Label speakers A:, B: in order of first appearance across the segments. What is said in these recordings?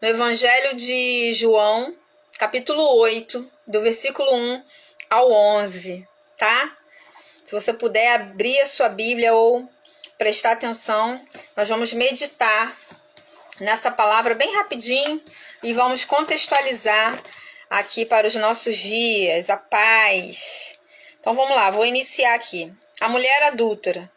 A: no Evangelho de João, capítulo 8, do versículo 1 ao 11, tá? Se você puder abrir a sua Bíblia ou prestar atenção, nós vamos meditar nessa palavra bem rapidinho e vamos contextualizar aqui para os nossos dias, a paz. Então vamos lá, vou iniciar aqui. A mulher adúltera.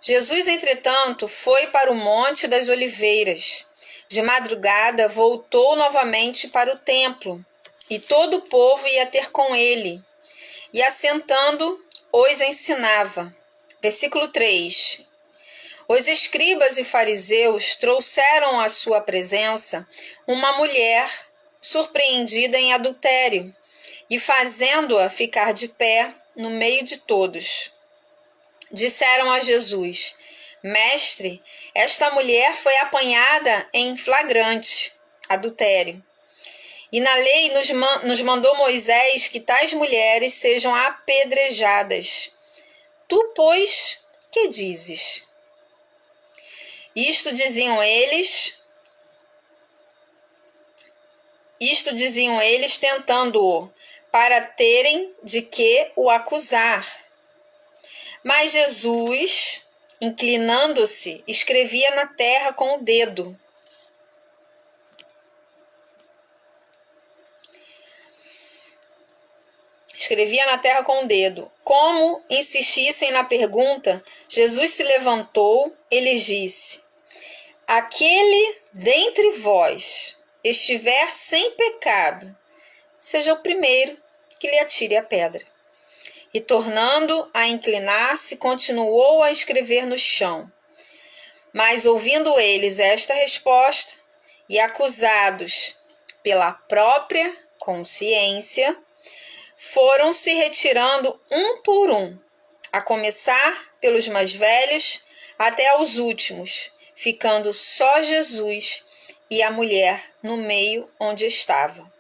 A: Jesus, entretanto, foi para o Monte das Oliveiras. De madrugada, voltou novamente para o templo, e todo o povo ia ter com ele. E assentando, os ensinava. Versículo 3. Os escribas e fariseus trouxeram à sua presença uma mulher surpreendida em adultério, e fazendo-a ficar de pé no meio de todos, disseram a Jesus: Mestre, esta mulher foi apanhada em flagrante adultério. E na lei nos mandou Moisés que tais mulheres sejam apedrejadas. Tu, pois, que dizes? Isto diziam eles, tentando-o, para terem de que o acusar. Mas Jesus, inclinando-se, escrevia na terra com o dedo. Como insistissem na pergunta, Jesus se levantou e lhes disse: Aquele dentre vós estiver sem pecado, seja o primeiro que lhe atire a pedra. E tornando a inclinar-se, continuou a escrever no chão. Mas ouvindo eles esta resposta, e acusados pela própria consciência, foram se retirando um por um, a começar pelos mais velhos até aos últimos, ficando só Jesus e a mulher no meio onde estava.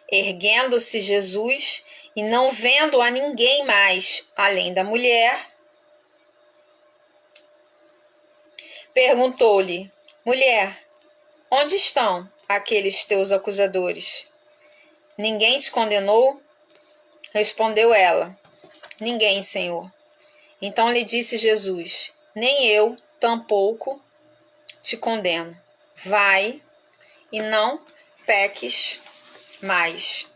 A: Erguendo-se Jesus e não vendo a ninguém mais além da mulher, perguntou-lhe: Mulher, onde estão aqueles teus acusadores? Ninguém te condenou? Respondeu ela: Ninguém, Senhor. Então lhe disse Jesus: Nem eu, tampouco, te condeno. Vai e não peques mais.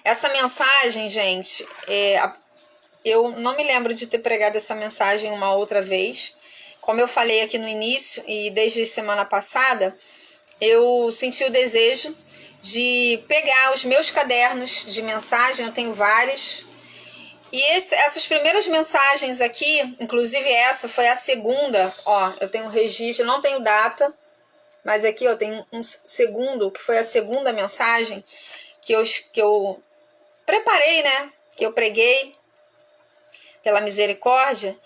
A: Essa mensagem, gente, eu não me lembro de ter pregado essa mensagem uma outra vez. Como eu falei aqui no início e desde semana passada, eu senti o desejo de pegar os meus cadernos de mensagem, eu tenho vários, e essas primeiras mensagens aqui, inclusive essa foi a segunda, ó, eu tenho um registro, eu não tenho data, mas aqui eu tenho um segundo, que foi a segunda mensagem que eu preparei, né, que eu preguei pela misericórdia,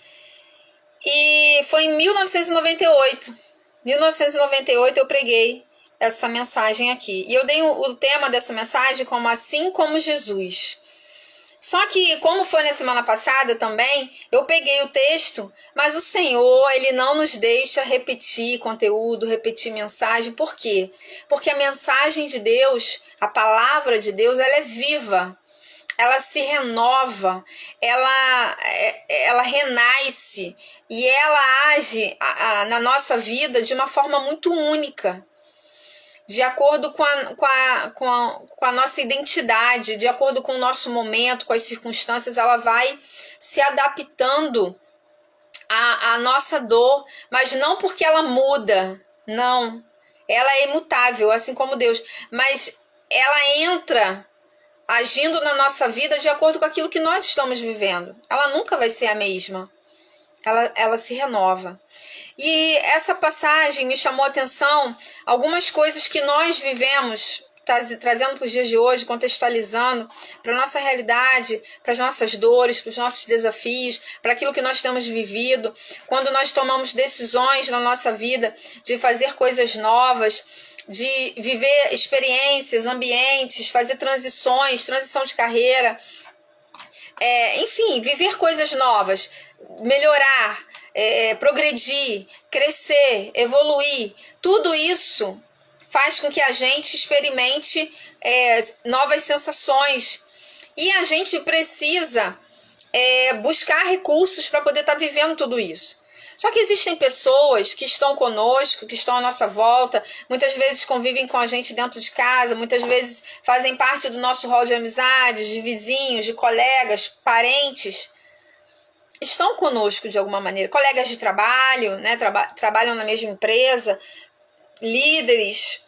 A: e foi em 1998. 1998 eu preguei essa mensagem aqui. E eu dei o tema dessa mensagem como Assim como Jesus. Só que, como foi na semana passada também, eu peguei o texto, mas o Senhor, Ele não nos deixa repetir conteúdo, repetir mensagem. Por quê? Porque a mensagem de Deus, a palavra de Deus, ela é viva. Ela se renova, ela renasce e ela age na nossa vida de uma forma muito única, de acordo com a nossa identidade, de acordo com o nosso momento, com as circunstâncias, ela vai se adaptando à nossa dor, mas não porque ela muda, não. Ela é imutável, assim como Deus, mas ela entra agindo na nossa vida de acordo com aquilo que nós estamos vivendo. Ela nunca vai ser a mesma. Ela se renova. E essa passagem me chamou a atenção algumas coisas que nós vivemos, trazendo para os dias de hoje, contextualizando para a nossa realidade, para as nossas dores, para os nossos desafios, para aquilo que nós temos vivido, quando nós tomamos decisões na nossa vida de fazer coisas novas, de viver experiências, ambientes, fazer transição de carreira, enfim, viver coisas novas, melhorar, progredir, crescer, evoluir, tudo isso faz com que a gente experimente novas sensações. E a gente precisa buscar recursos para poder estar vivendo tudo isso. Só que existem pessoas que estão conosco, que estão à nossa volta, muitas vezes convivem com a gente dentro de casa, muitas vezes fazem parte do nosso rol de amizades, de vizinhos, de colegas, parentes. Estão conosco de alguma maneira, colegas de trabalho, né? Trabalham na mesma empresa, líderes,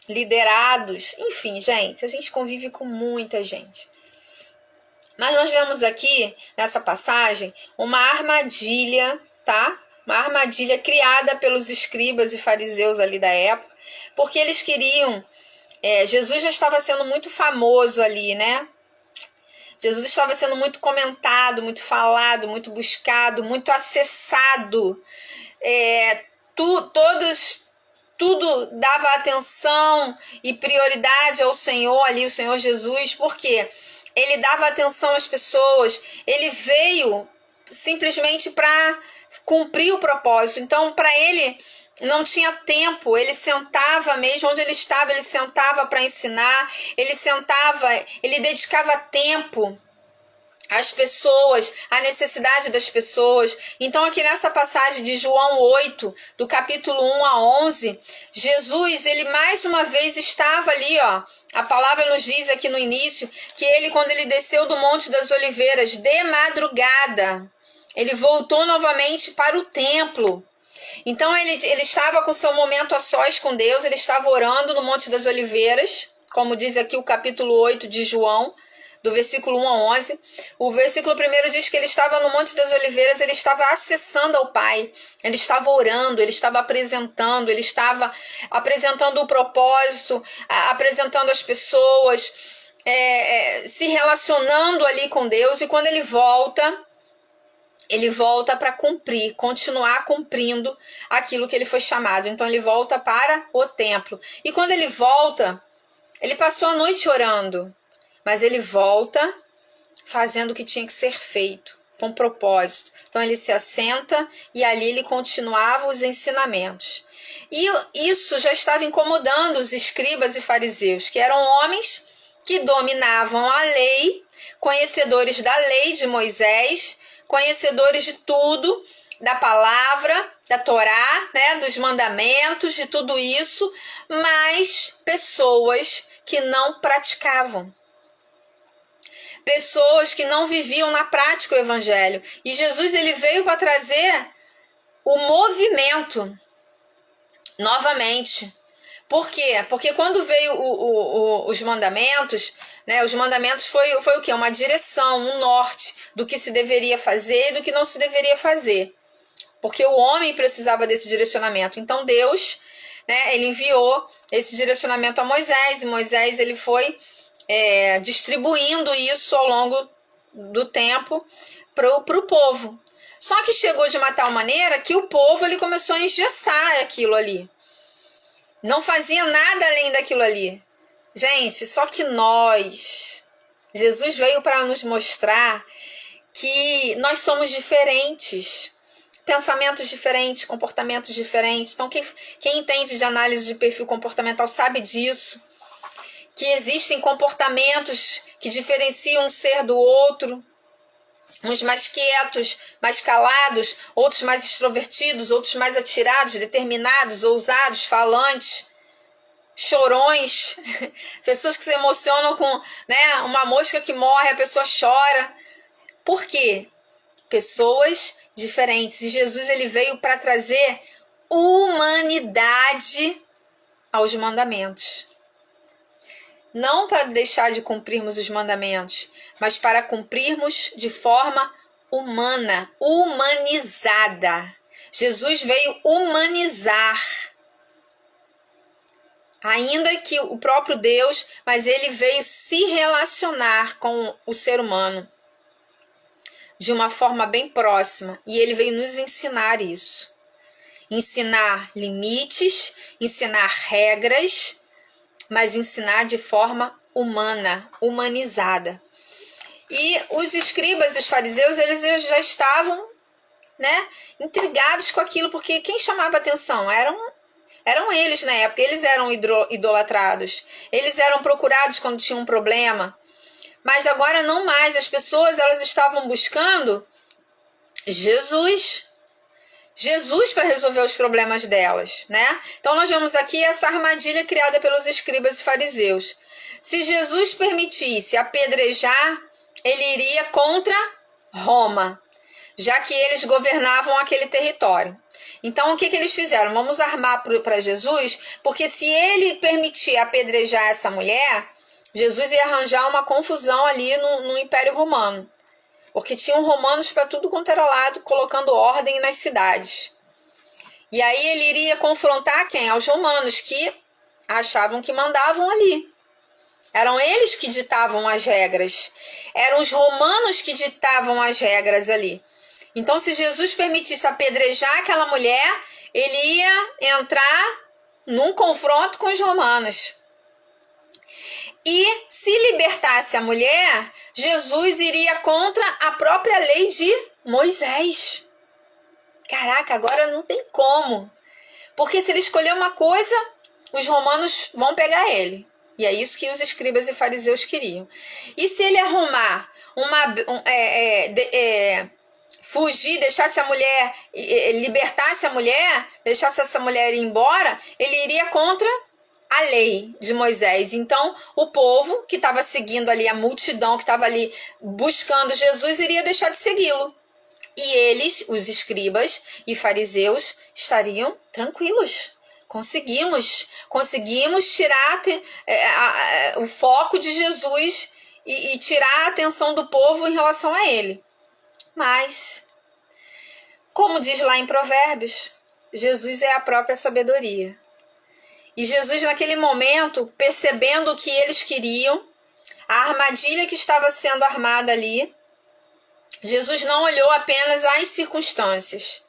A: liderados, enfim, gente, a gente convive com muita gente. Mas nós vemos aqui, nessa passagem, uma armadilha, tá? Uma armadilha criada pelos escribas e fariseus ali da época, porque eles queriam... Jesus já estava sendo muito famoso ali, né? Jesus estava sendo muito comentado, muito falado, muito buscado, muito acessado. Tudo dava atenção e prioridade ao Senhor ali, o Senhor Jesus, porque ele dava atenção às pessoas, ele veio simplesmente para cumprir o propósito. Então, para ele não tinha tempo, ele sentava mesmo onde ele estava, ele sentava para ensinar, ele dedicava tempo às pessoas, à necessidade das pessoas. Então, aqui nessa passagem de João 8, do capítulo 1 a 11, Jesus, ele mais uma vez estava ali, ó. A palavra nos diz aqui no início que ele, quando ele desceu do Monte das Oliveiras de madrugada, ele voltou novamente para o templo. Então, ele estava com seu momento a sós com Deus, ele estava orando no Monte das Oliveiras, como diz aqui o capítulo 8 de João, do versículo 1 a 11. O versículo 1 diz que ele estava no Monte das Oliveiras, ele estava acessando ao Pai, ele estava orando, ele estava apresentando o propósito, apresentando as pessoas, se relacionando ali com Deus. E quando ele volta para continuar cumprindo aquilo que ele foi chamado. Então ele volta para o templo. E quando ele volta, ele passou a noite orando, mas ele volta fazendo o que tinha que ser feito, com propósito. Então ele se assenta e ali ele continuava os ensinamentos. E isso já estava incomodando os escribas e fariseus, que eram homens que dominavam a lei, conhecedores da lei de Moisés, conhecedores de tudo, da palavra, da Torá, né, dos mandamentos, de tudo isso, mas pessoas que não praticavam. Pessoas que não viviam na prática o evangelho. E Jesus, ele veio para trazer o movimento novamente. Por quê? Porque quando veio os mandamentos, né, os mandamentos foi o quê? Uma direção, um norte do que se deveria fazer e do que não se deveria fazer. Porque o homem precisava desse direcionamento. Então Deus, né, ele enviou esse direcionamento a Moisés, e Moisés ele foi distribuindo isso ao longo do tempo para o povo. Só que chegou de uma tal maneira que o povo ele começou a engessar aquilo ali. Não fazia nada além daquilo ali. Gente, só que Jesus veio para nos mostrar que nós somos diferentes. Pensamentos diferentes, comportamentos diferentes. Então, quem entende de análise de perfil comportamental sabe disso. Que existem comportamentos que diferenciam um ser do outro. Uns mais quietos, mais calados, outros mais extrovertidos, outros mais atirados, determinados, ousados, falantes, chorões, pessoas que se emocionam com, né, uma mosca que morre, a pessoa chora. Por quê? Pessoas diferentes. E Jesus ele veio para trazer humanidade aos mandamentos. Não para deixar de cumprirmos os mandamentos, mas para cumprirmos de forma humana, humanizada. Jesus veio humanizar. Ainda que o próprio Deus, mas ele veio se relacionar com o ser humano de uma forma bem próxima. E ele veio nos ensinar isso. Ensinar limites, ensinar regras, mas ensinar de forma humana, humanizada. E os escribas e os fariseus, eles já estavam, né, intrigados com aquilo, porque quem chamava atenção Eram eles na época, eles eram idolatrados. Eles eram procurados quando tinham um problema. Mas agora não mais. As pessoas, elas estavam buscando Jesus. Jesus para resolver os problemas delas, né? Então nós vemos aqui essa armadilha criada pelos escribas e fariseus. Se Jesus permitisse apedrejar, ele iria contra Roma, já que eles governavam aquele território. Então o que eles fizeram? Vamos armar para Jesus, porque se ele permitir apedrejar essa mulher, Jesus ia arranjar uma confusão ali no Império Romano. Porque tinham romanos para tudo quanto era lado, colocando ordem nas cidades. E aí ele iria confrontar quem? Aos romanos, que achavam que mandavam ali. Eram eles que ditavam as regras. Eram os romanos que ditavam as regras ali. Então, se Jesus permitisse apedrejar aquela mulher, ele ia entrar num confronto com os romanos. E se libertasse a mulher, Jesus iria contra a própria lei de Moisés. Caraca, agora não tem como. Porque se ele escolher uma coisa, os romanos vão pegar ele. E é isso que os escribas e fariseus queriam. E se ele arrumar fugir, deixasse a mulher, libertasse a mulher, deixasse essa mulher ir embora, ele iria contra a lei de Moisés. Então, o povo que estava seguindo ali, a multidão que estava ali buscando Jesus, iria deixar de segui-lo. E eles, os escribas e fariseus, estariam tranquilos. Conseguimos tirar o foco de Jesus e tirar a atenção do povo em relação a ele. Mas, como diz lá em Provérbios, Jesus é a própria sabedoria. E Jesus, naquele momento, percebendo o que eles queriam, a armadilha que estava sendo armada ali, Jesus não olhou apenas as circunstâncias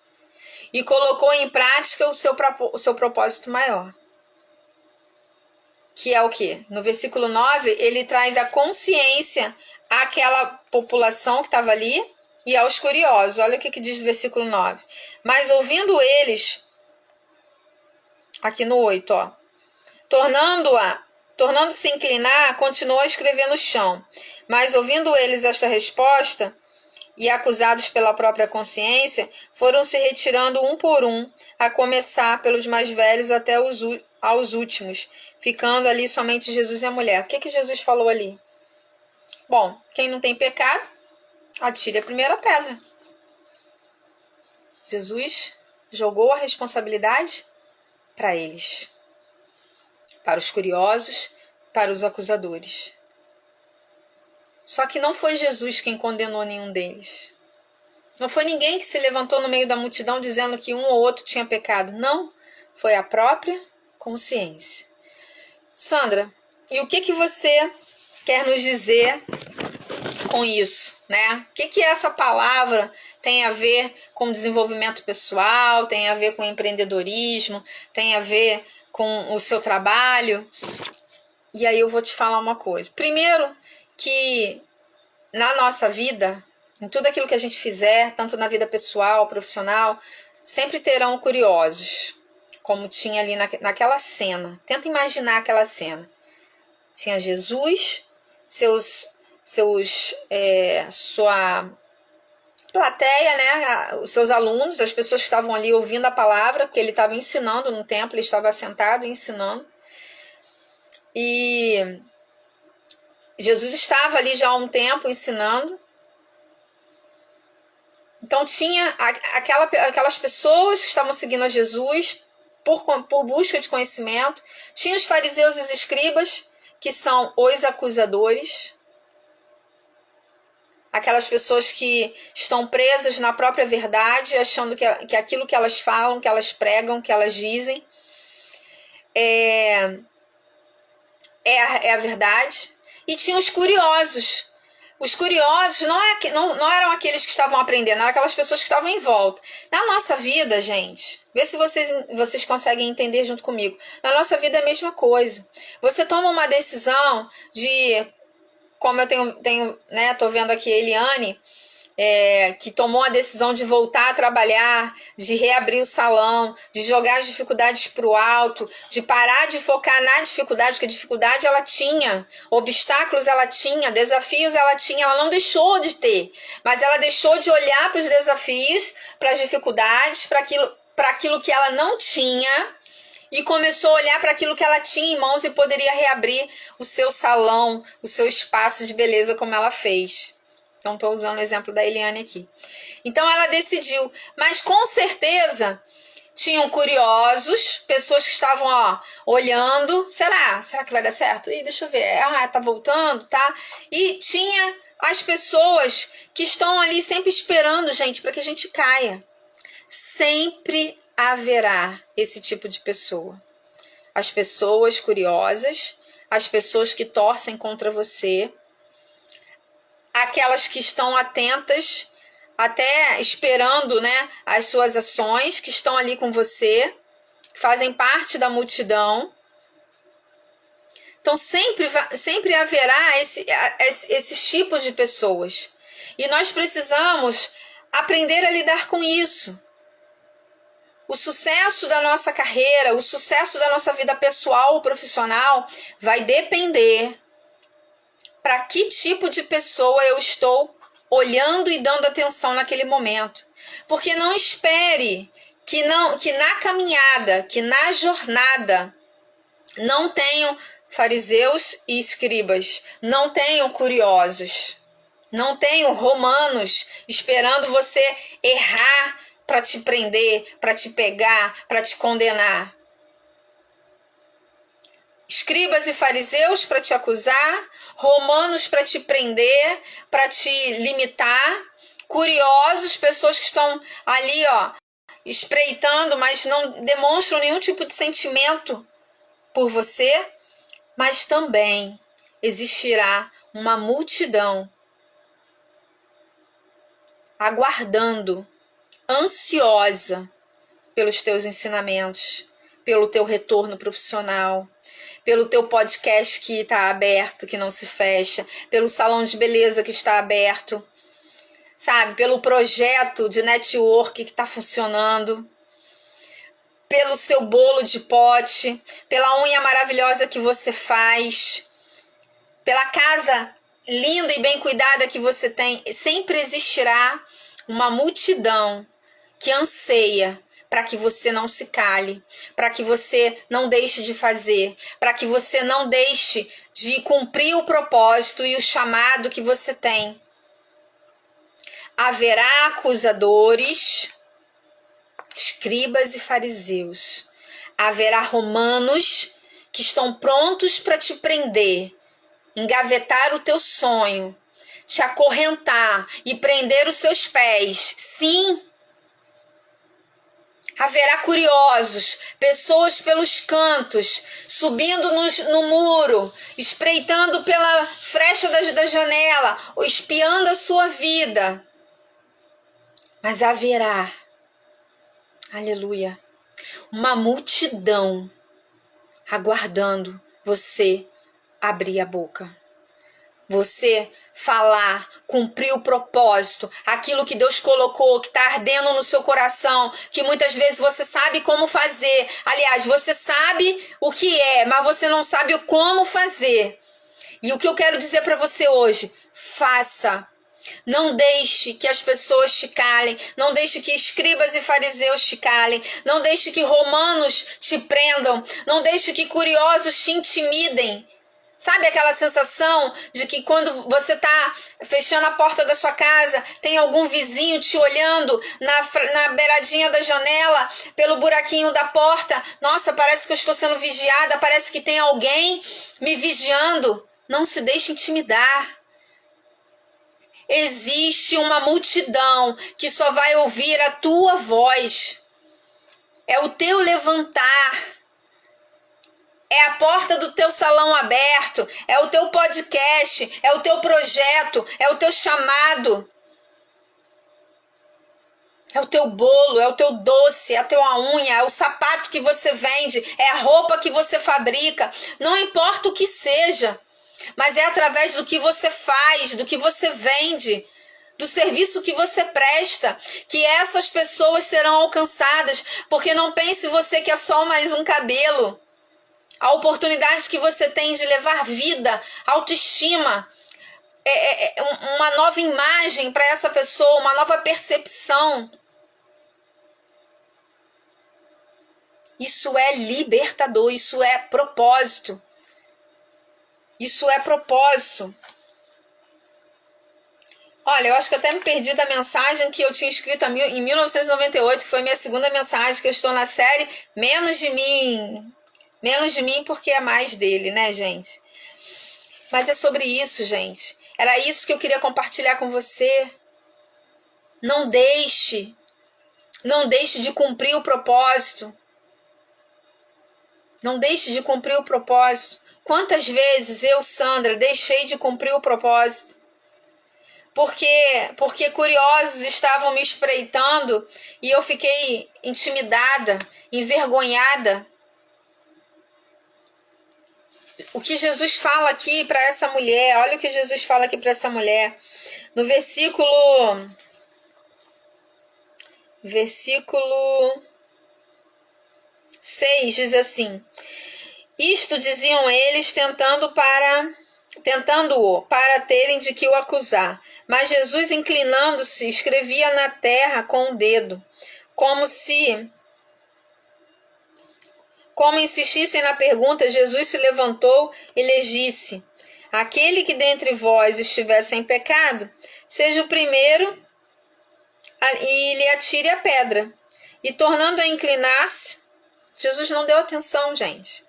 A: e colocou em prática o seu propósito maior. Que é o quê? No versículo 9, ele traz a consciência àquela população que estava ali e aos curiosos. Olha o que diz no versículo 9. Mas ouvindo eles, aqui no 8, ó, tornando-se inclinar, continuou a escrever no chão. Mas ouvindo eles esta resposta, e acusados pela própria consciência, foram se retirando um por um, a começar pelos mais velhos até aos últimos, ficando ali somente Jesus e a mulher. O que Jesus falou ali? Bom, quem não tem pecado, atire a primeira pedra. Jesus jogou a responsabilidade para eles, para os curiosos, para os acusadores. Só que não foi Jesus quem condenou nenhum deles. Não foi ninguém que se levantou no meio da multidão dizendo que um ou outro tinha pecado. Não, foi a própria consciência. Sandra, e o que você quer nos dizer com isso, né? O que essa palavra tem a ver com desenvolvimento pessoal, tem a ver com empreendedorismo, tem a ver com o seu trabalho? E aí eu vou te falar uma coisa. Primeiro, que na nossa vida, em tudo aquilo que a gente fizer, tanto na vida pessoal, profissional, sempre terão curiosos, como tinha ali naquela cena. Tenta imaginar aquela cena. Tinha Jesus, sua plateia, né? Os seus alunos, as pessoas que estavam ali ouvindo a palavra, porque ele estava ensinando no templo, ele estava sentado ensinando. E Jesus estava ali já há um tempo ensinando. Então tinha aquelas pessoas que estavam seguindo a Jesus por busca de conhecimento. Tinha os fariseus e os escribas, que são os acusadores. Aquelas pessoas que estão presas na própria verdade, achando que aquilo que elas falam, que elas pregam, que elas dizem é a verdade. E tinha os curiosos. Os curiosos não eram aqueles que estavam aprendendo, eram aquelas pessoas que estavam em volta. Na nossa vida, gente, vê se vocês conseguem entender junto comigo. Na nossa vida é a mesma coisa. Você toma uma decisão de, como eu tenho, né, tô vendo aqui a Eliane, que tomou a decisão de voltar a trabalhar, de reabrir o salão, de jogar as dificuldades para o alto, de parar de focar na dificuldade, porque dificuldade ela tinha, obstáculos ela tinha, desafios ela tinha, ela não deixou de ter, mas ela deixou de olhar para os desafios, para as dificuldades, para aquilo que ela não tinha, e começou a olhar para aquilo que ela tinha em mãos e poderia reabrir o seu salão, o seu espaço de beleza como ela fez. Então, estou usando o exemplo da Eliane aqui. Então, ela decidiu. Mas, com certeza, tinham curiosos, pessoas que estavam olhando. Será que vai dar certo? Ih, deixa eu ver. Tá voltando, tá? E tinha as pessoas que estão ali sempre esperando, gente, para que a gente caia. Sempre haverá esse tipo de pessoa. As pessoas curiosas, as pessoas que torcem contra você, aquelas que estão atentas, até esperando, né, as suas ações, que estão ali com você, fazem parte da multidão. Então, sempre haverá esses tipos de pessoas. E nós precisamos aprender a lidar com isso. O sucesso da nossa carreira, o sucesso da nossa vida pessoal ou profissional vai depender para que tipo de pessoa eu estou olhando e dando atenção naquele momento. Porque não espere que na caminhada, que na jornada, não tenham fariseus e escribas, não tenham curiosos, não tenham romanos esperando você errar para te prender, para te pegar, para te condenar. Escribas e fariseus para te acusar, romanos para te prender, para te limitar, curiosos, pessoas que estão ali, espreitando, mas não demonstram nenhum tipo de sentimento por você, mas também existirá uma multidão aguardando, ansiosa pelos teus ensinamentos, pelo teu retorno profissional, pelo teu podcast que está aberto, que não se fecha, pelo salão de beleza que está aberto, sabe? Pelo projeto de network que está funcionando, pelo seu bolo de pote, pela unha maravilhosa que você faz, pela casa linda e bem cuidada que você tem. Sempre existirá uma multidão que anseia para que você não se cale, para que você não deixe de fazer, para que você não deixe de cumprir o propósito e o chamado que você tem. Haverá acusadores, escribas e fariseus. Haverá romanos que estão prontos para te prender, engavetar o teu sonho, te acorrentar e prender os seus pés. Sim, haverá curiosos, pessoas pelos cantos, subindo no muro, espreitando pela fresta da janela, ou espiando a sua vida. Mas haverá, aleluia, uma multidão aguardando você abrir a boca. Você falar, cumprir o propósito, aquilo que Deus colocou, que está ardendo no seu coração, que muitas vezes você sabe como fazer. Aliás, você sabe o que é, mas você não sabe o como fazer. E o que eu quero dizer para você hoje, faça. Não deixe que as pessoas te calem, não deixe que escribas e fariseus te calem, não deixe que romanos te prendam, não deixe que curiosos te intimidem. Sabe aquela sensação de que quando você está fechando a porta da sua casa, tem algum vizinho te olhando na beiradinha da janela, pelo buraquinho da porta? Nossa, parece que eu estou sendo vigiada, parece que tem alguém me vigiando. Não se deixe intimidar. Existe uma multidão que só vai ouvir a tua voz. É o teu levantar. É a porta do teu salão aberto, é o teu podcast, é o teu projeto, é o teu chamado. É o teu bolo, é o teu doce, é a tua unha, é o sapato que você vende, é a roupa que você fabrica. Não importa o que seja, mas é através do que você faz, do que você vende, do serviço que você presta, que essas pessoas serão alcançadas, porque não pense você que é só mais um cabelo. A oportunidade que você tem de levar vida, autoestima, uma nova imagem para essa pessoa, uma nova percepção. Isso é libertador, isso é propósito. Isso é propósito. Olha, eu acho que eu até me perdi da mensagem que eu tinha escrito em 1998, que foi minha segunda mensagem, que eu estou na série Menos de Mim. Menos de mim porque é mais dele, né, gente? Mas é sobre isso, gente. Era isso que eu queria compartilhar com você. Não deixe de cumprir o propósito. Não deixe de cumprir o propósito. Quantas vezes eu, Sandra, deixei de cumprir o propósito? Porque curiosos estavam me espreitando e eu fiquei intimidada, envergonhada. O que Jesus fala aqui para essa mulher, olha o que Jesus fala aqui para essa mulher. No versículo 6 diz assim: isto diziam eles tentando-o para terem de que o acusar. Mas Jesus, inclinando-se, escrevia na terra com o dedo, como insistissem na pergunta. Jesus se levantou e lhes disse: aquele que dentre vós estiver sem pecado, seja o primeiro e lhe atire a pedra. E tornando a inclinar-se, Jesus não deu atenção, gente.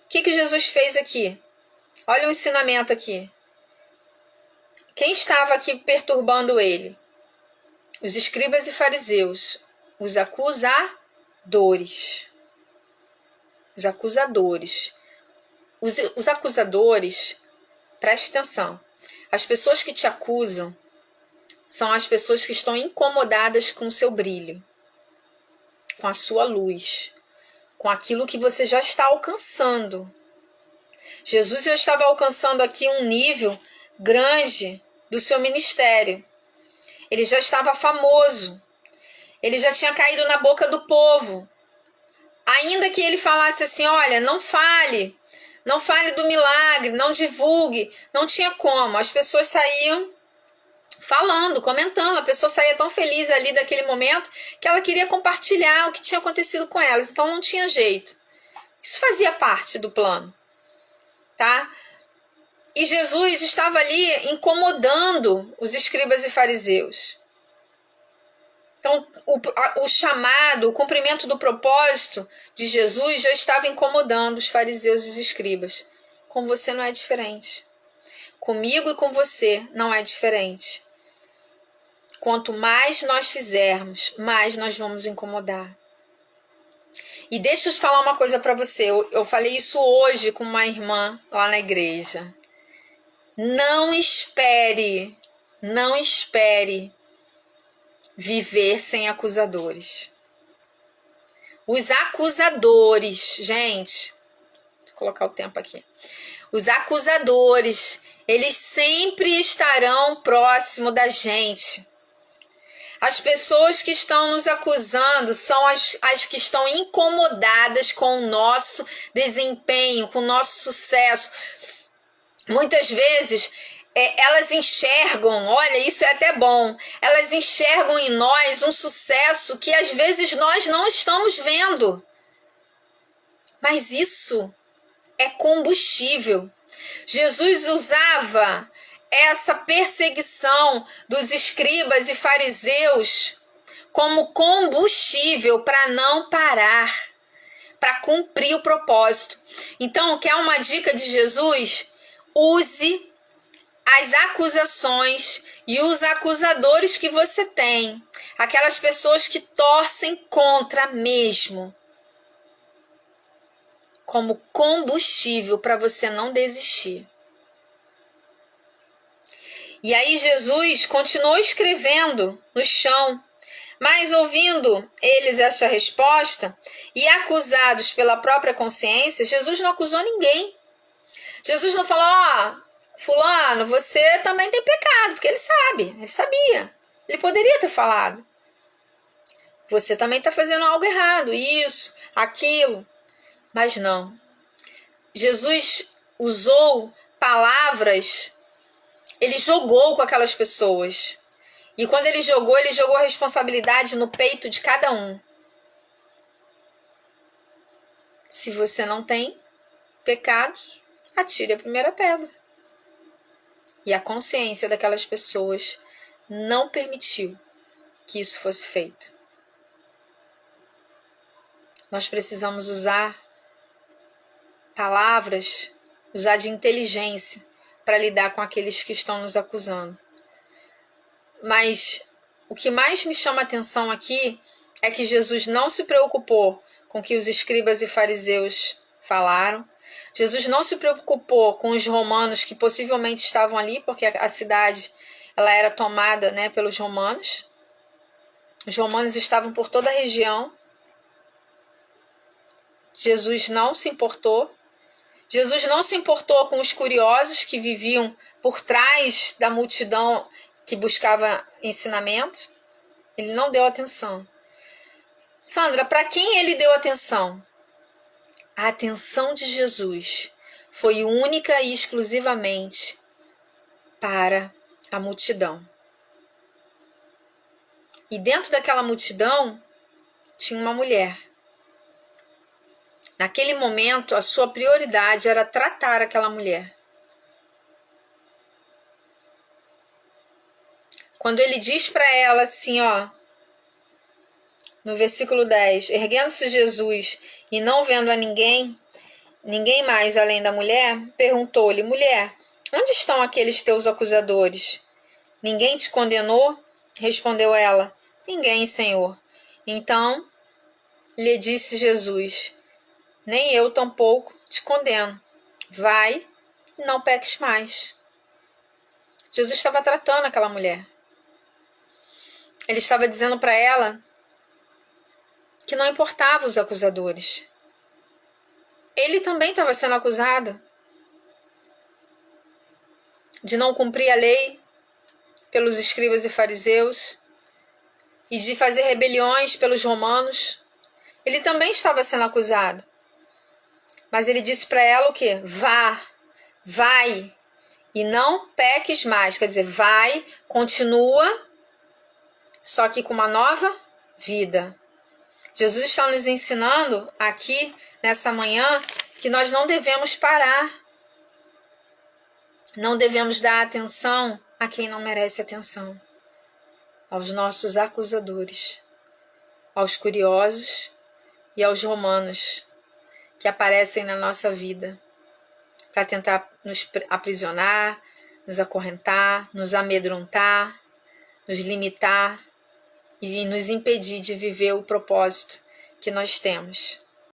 A: O que Jesus fez aqui? Olha o ensinamento aqui. Quem estava aqui perturbando ele? Os escribas e fariseus, os acusadores. Os acusadores. Os acusadores, preste atenção. As pessoas que te acusam são as pessoas que estão incomodadas com o seu brilho, com a sua luz, com aquilo que você já está alcançando. Jesus já estava alcançando aqui um nível grande do seu ministério. Ele já estava famoso. Ele já tinha caído na boca do povo. Ainda que ele falasse assim, olha, não fale do milagre, não divulgue, não tinha como. As pessoas saíam falando, comentando, a pessoa saía tão feliz ali daquele momento que ela queria compartilhar o que tinha acontecido com elas, então não tinha jeito. Isso fazia parte do plano, tá? E Jesus estava ali incomodando os escribas e fariseus. Então, o chamado, o cumprimento do propósito de Jesus já estava incomodando os fariseus e os escribas. Com você não é diferente. Comigo e com você não é diferente. Quanto mais nós fizermos, mais nós vamos incomodar. E deixa eu te falar uma coisa para você. Eu falei isso hoje com uma irmã lá na igreja. Não espere viver sem acusadores. Os acusadores, gente, deixa eu colocar o tempo aqui. Os acusadores, eles sempre estarão próximo da gente. As pessoas que estão nos acusando são as que estão incomodadas com o nosso desempenho, com o nosso sucesso. Muitas vezes, elas enxergam, olha, isso é até bom, elas enxergam em nós um sucesso que às vezes nós não estamos vendo. Mas isso é combustível. Jesus usava essa perseguição dos escribas e fariseus como combustível para não parar, para cumprir o propósito. Então, quer uma dica de Jesus? Use as acusações e os acusadores que você tem, aquelas pessoas que torcem contra mesmo, como combustível para você não desistir. E aí Jesus continuou escrevendo no chão, mas ouvindo eles essa resposta e acusados pela própria consciência, Jesus não acusou ninguém. Jesus não falou, fulano, você também tem pecado, porque ele sabe, ele sabia. Ele poderia ter falado. Você também está fazendo algo errado, isso, aquilo. Mas não. Jesus usou palavras, ele jogou com aquelas pessoas. E quando ele jogou a responsabilidade no peito de cada um. Se você não tem pecado, atire a primeira pedra. E a consciência daquelas pessoas não permitiu que isso fosse feito. Nós precisamos usar palavras, usar de inteligência para lidar com aqueles que estão nos acusando. Mas o que mais me chama a atenção aqui é que Jesus não se preocupou com o que os escribas e fariseus falaram. Jesus não se preocupou com os romanos que possivelmente estavam ali, porque a cidade ela era tomada, né, pelos romanos. Os romanos estavam por toda a região. Jesus não se importou. Jesus não se importou com os curiosos que viviam por trás da multidão que buscava ensinamento. Ele não deu atenção. Sandra, para quem ele deu atenção? A atenção de Jesus foi única e exclusivamente para a multidão. E dentro daquela multidão tinha uma mulher. Naquele momento, a sua prioridade era tratar aquela mulher. Quando ele diz para ela assim, ó, no versículo 10, erguendo-se Jesus e não vendo a ninguém mais além da mulher, perguntou-lhe, mulher, onde estão aqueles teus acusadores? Ninguém te condenou? Respondeu ela, ninguém, Senhor. Então lhe disse Jesus, nem eu tampouco te condeno. Vai e não peques mais. Jesus estava tratando aquela mulher. Ele estava dizendo para ela que não importava os acusadores. Ele também estava sendo acusado de não cumprir a lei pelos escribas e fariseus e de fazer rebeliões pelos romanos. Ele também estava sendo acusado. Mas ele disse para ela o quê? Vai e não peques mais. Quer dizer, vai, continua, só que com uma nova vida. Jesus está nos ensinando aqui, nessa manhã, que nós não devemos parar. Não devemos dar atenção a quem não merece atenção. Aos nossos acusadores, aos curiosos e aos romanos que aparecem na nossa vida para tentar nos aprisionar, nos acorrentar, nos amedrontar, nos limitar e nos impedir de viver o propósito que nós temos.